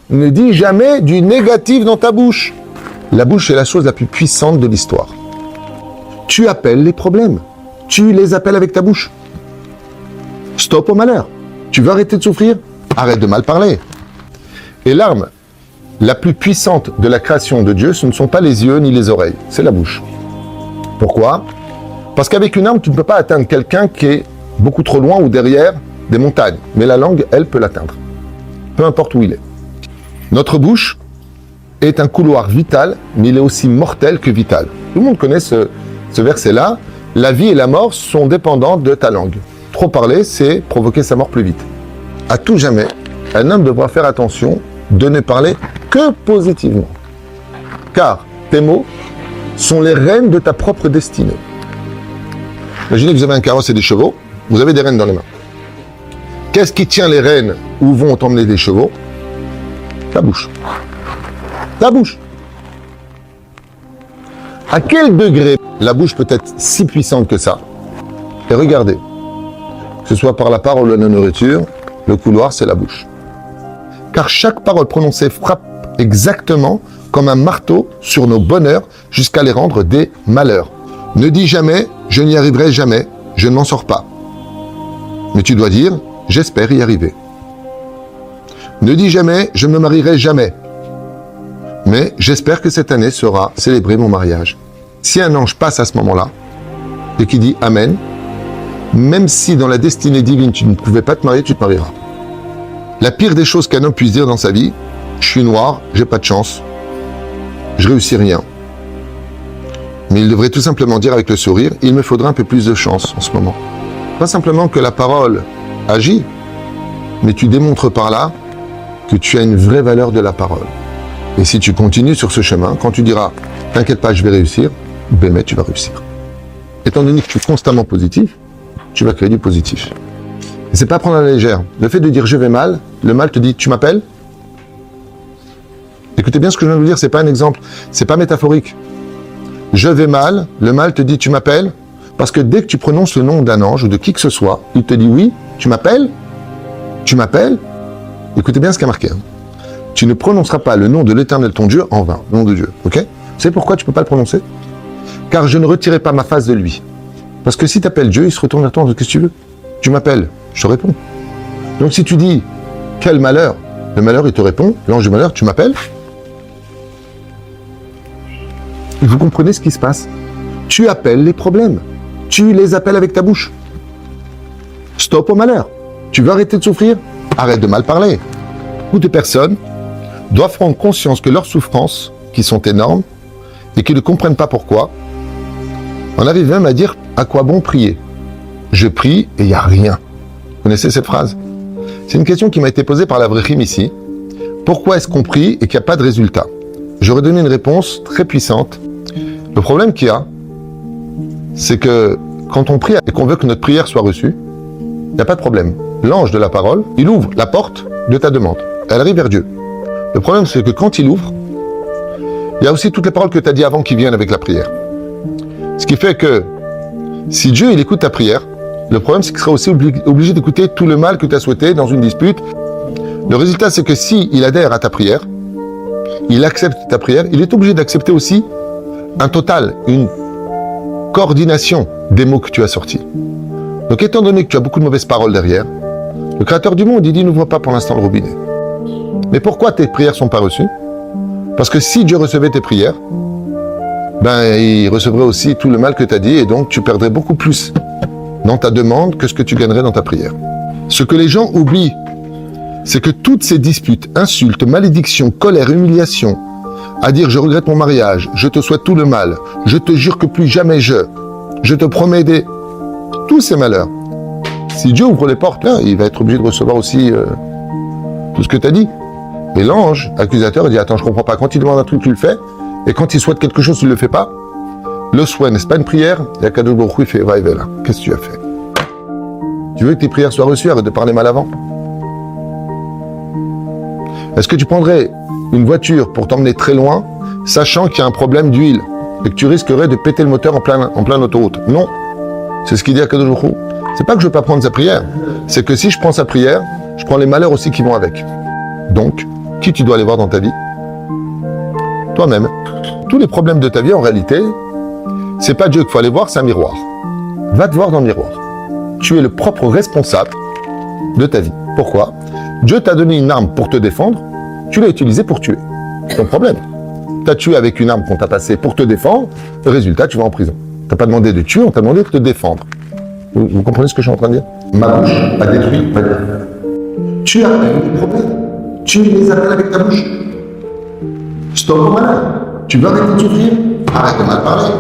ne dis jamais du négatif dans ta bouche. La bouche est la chose la plus puissante de l'histoire. Tu appelles les problèmes. Tu les appelles avec ta bouche. Stop au malheur. Tu veux arrêter de souffrir? Arrête de mal parler. Et l'arme la plus puissante de la création de Dieu, ce ne sont pas les yeux ni les oreilles, c'est la bouche. Pourquoi? Parce qu'avec une arme, tu ne peux pas atteindre quelqu'un qui est beaucoup trop loin ou derrière des montagnes. Mais la langue, elle, peut l'atteindre. Peu importe où il est. Notre bouche est un couloir vital, mais il est aussi mortel que vital. Tout le monde connaît ce verset-là. La vie et la mort sont dépendantes de ta langue. Trop parler, c'est provoquer sa mort plus vite. À tout jamais, un homme devra faire attention de ne parler que positivement. Car tes mots sont les rênes de ta propre destinée. Imaginez que vous avez un carrosse et des chevaux, vous avez des rênes dans les mains. Qu'est-ce qui tient les rênes où vont emmener les chevaux? Ta bouche. Ta bouche. À quel degré la bouche peut être si puissante que ça? Et regardez, que ce soit par la parole ou la nourriture, le couloir, c'est la bouche. Car chaque parole prononcée frappe exactement comme un marteau sur nos bonheurs jusqu'à les rendre des malheurs. Ne dis jamais « je n'y arriverai jamais, je ne m'en sors pas ». Mais tu dois dire « j'espère y arriver ». Ne dis jamais « je ne me marierai jamais ». Mais j'espère que cette année sera célébrer mon mariage. Si un ange passe à ce moment-là et qui dit « Amen », même si dans la destinée divine tu ne pouvais pas te marier, tu te marieras. La pire des choses qu'un homme puisse dire dans sa vie, je suis noir, j'ai pas de chance, je réussis rien. Mais il devrait tout simplement dire avec le sourire, il me faudra un peu plus de chance en ce moment. Pas simplement que la parole agit, mais tu démontres par là que tu as une vraie valeur de la parole. Et si tu continues sur ce chemin, quand tu diras, t'inquiète pas, je vais réussir, ben mais tu vas réussir. Étant donné que tu es constamment positif, tu vas créer du positif. Et c'est pas prendre à la légère. Le fait de dire je vais mal, le mal te dit tu m'appelles? Écoutez bien ce que je viens de vous dire, c'est pas un exemple, c'est pas métaphorique. Je vais mal, le mal te dit tu m'appelles, parce que dès que tu prononces le nom d'un ange ou de qui que ce soit, il te dit oui, tu m'appelles? Tu m'appelles? Écoutez bien ce qui est marqué. Tu ne prononceras pas le nom de l'Éternel ton Dieu en vain, le nom de Dieu, ok? Tu sais pourquoi tu peux pas le prononcer? Car je ne retirerai pas ma face de lui. Parce que si tu appelles Dieu, il se retourne vers toi, qu'est-ce que tu veux? Tu m'appelles, je te réponds. Donc si tu dis, quel malheur, le malheur il te répond, l'ange du malheur, tu m'appelles? Vous comprenez ce qui se passe? Tu appelles les problèmes. Tu les appelles avec ta bouche. Stop au malheur. Tu veux arrêter de souffrir? Arrête de mal parler. Beaucoup de personnes doivent prendre conscience que leurs souffrances, qui sont énormes, et qu'ils ne comprennent pas pourquoi, on arrive même à dire à quoi bon prier? Je prie et il n'y a rien. Vous connaissez cette phrase? C'est une question qui m'a été posée par l'Avreichim ici. Pourquoi est-ce qu'on prie et qu'il n'y a pas de résultat? J'aurais donné une réponse très puissante. Le problème qu'il y a, c'est que quand on prie et qu'on veut que notre prière soit reçue, il n'y a pas de problème. L'ange de la parole, il ouvre la porte de ta demande. Elle arrive vers Dieu. Le problème, c'est que quand il ouvre, il y a aussi toutes les paroles que tu as dit avant qui viennent avec la prière. Ce qui fait que si Dieu il écoute ta prière, le problème c'est qu'il sera aussi obligé d'écouter tout le mal que tu as souhaité dans une dispute. Le résultat c'est que si il adhère à ta prière, il accepte ta prière, il est obligé d'accepter aussi un total, une coordination des mots que tu as sortis. Donc étant donné que tu as beaucoup de mauvaises paroles derrière, le Créateur du monde il dit n'ouvre pas pour l'instant le robinet. Mais pourquoi tes prières ne sont pas reçues? Parce que si Dieu recevait tes prières, ben, il recevrait aussi tout le mal que tu as dit et donc tu perdrais beaucoup plus dans ta demande que ce que tu gagnerais dans ta prière. Ce que les gens oublient, c'est que toutes ces disputes, insultes, malédictions, colère, humiliation, à dire je regrette mon mariage, je te souhaite tout le mal, je te jure que plus jamais je te promets tous ces malheurs. Si Dieu ouvre les portes, là, il va être obligé de recevoir aussi tout ce que tu as dit. Et l'ange, accusateur, il dit attends, je comprends pas, quand il demande un truc, tu le fais. Et quand il souhaite quelque chose, tu ne le fais pas. Le souhait, n'est-ce pas une prière? Et Akadosh Baruch Hu, il fait va et va là. Qu'est-ce que tu as fait? Tu veux que tes prières soient reçues, arrête de parler mal avant. Est-ce que tu prendrais une voiture pour t'emmener très loin, sachant qu'il y a un problème d'huile et que tu risquerais de péter le moteur en plein autoroute? Non. C'est ce qu'il dit à Akadosh Baruch Hu. C'est pas que je ne veux pas prendre sa prière, c'est que si je prends sa prière, je prends les malheurs aussi qui vont avec. Donc, Qui tu dois aller voir dans ta vie? Toi-même. Tous les problèmes de ta vie, en réalité, c'est pas Dieu qu'il faut aller voir, c'est un miroir. Va te voir dans le miroir. Tu es le propre responsable de ta vie. Pourquoi? Dieu t'a donné une arme pour te défendre, tu l'as utilisée pour tuer. Ton problème. Tu as tué avec une arme qu'on t'a passée pour te défendre, le résultat, tu vas en prison. Tu n'as pas demandé de tuer, on t'a demandé de te défendre. Vous comprenez ce que je suis en train de dire? Ma bouche a détruit ma vie. Tu appelles les problèmes. Tu les appelles avec ta bouche. Stop au malade. Tu veux arrêter de souffrir? Arrête de mal parler.